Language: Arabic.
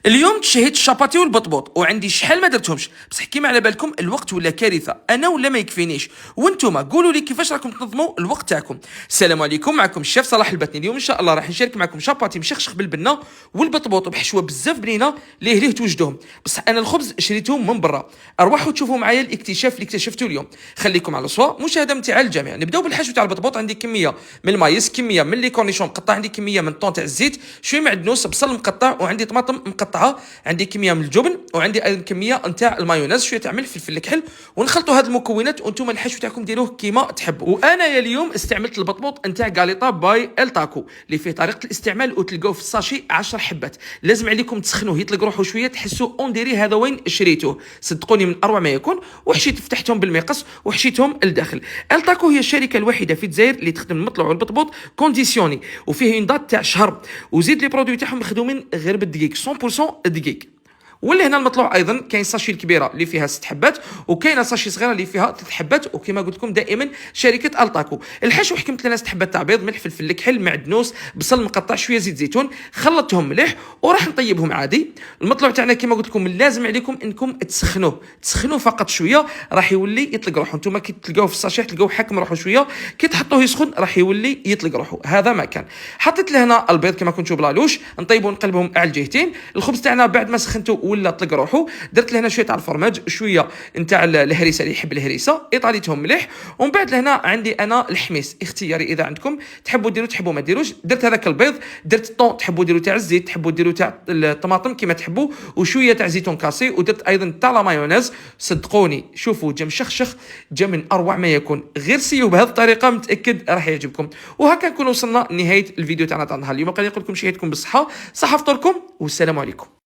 اليوم تشهيت الشاباتي والبطبوط وعندي شحال ما درتهمش، بصح كيما على بالكم الوقت ولا كارثه، انا ولا ما يكفينيش. وانتم قولوا لي كيفاش راكم تنظموا الوقت تاعكم. السلام عليكم، معكم الشيف صلاح الباتني. اليوم ان شاء الله راح نشارك معكم شاباتي مشخشخ بالبنه والبطبوط بحشوه بزاف بنينه ليه توجدوهم. بصح انا الخبز شريتهم من برا. ارواحوا تشوفوا معايا الاكتشاف اللي اكتشفته اليوم. خليكم على صوا مشاهده متاع الجميع. نبداو بالحشو تاع البطبوط. عندي كميه من المايس، كميه من لي كورنيشون مقطع، عندي كميه من الطون تاع الزيت، شويه معدنوس، بصل مقطع، وعندي طماطم مقطعه، عندي كميه من الجبن، وعندي ايضا كميه نتاع المايونيز، شويه تاع ملح، فلفل الكحل. ونخلطوا هذه المكونات وانتم الحشو تاعكم ديروه كيما تحبوا. وانا يا اليوم استعملت البطبوط نتاع غاليطا باي التاكو اللي فيه طريقه الاستعمال وتلقاوه في الساشي 10 حبات. لازم عليكم تسخنوه يطلق روحه شويه، تحسوا اون هذا وين شريتوه. صدقوني من اروع ما يكون. وحشيت فتحتهم بالمقص وحشيتهم لداخل. التاكو هي الشركه الوحيده في الجزائر اللي تخدم المطلوع والبطبوط كونديسيوني، وفيه اون دات تاع شهر، وزيد لي برودوي تاعهم مخدومين غير بالدقيق 100% دقيق. واللي هنا المطلوع ايضا كاين ساشي الكبيره اللي فيها 6 حبات، وكاينه ساشي صغيره اللي فيها 3 حبات. وكما قلت لكم دائما شركه التاكو. الحشو حكمت لنا 6 حبات تاع بيض، ملح، فلفل الكحل، معدنوس، بصل مقطع، شويه زيت زيتون. خلطتهم مليح وراح نطيبهم عادي. المطلوع تاعنا كما قلت لكم لازم عليكم انكم تسخنوه فقط شويه، راح يولي يطلق روحه. انتم كي تلقاوه في الساشي تلقاوه حكم روحه شويه، كي تحطوه يسخن راح يولي يطلق روحه. هذا ما كان. حطيت لهنا البيض كما كنتوا بلالوش، نطيبوا نقلبهم على الجهتين. الخبز تاعنا بعد ما سخنته ولا طلق روحه، درت لهنا شويه تاع الفرماج، شويه نتاع الهريسه اللي يحب الهريسه، ايطاليتهم مليح. ومن بعد لهنا عندي انا الحميص اختياري، اذا عندكم تحبوا ديروا تحبوا ما ديروش. درت هذاك البيض، درت الطون تحبوا ديروا تاع الزيت، تحبوا ديروا تاع الطماطم كما تحبوا، وشويه تاع زيتون كاسي، ودرت ايضا تاع لا مايونيز. صدقوني شوفوا جا مشخشخ، جا من اروع ما يكون. غير سيو بهذه الطريقه، متاكد راح يعجبكم. وهكا نكون وصلنا لنهايه الفيديو تاعنا تاع النهار اليوم. قال نقول لكم شهيتكم بالصحه، صحه فطوركم، والسلام عليكم.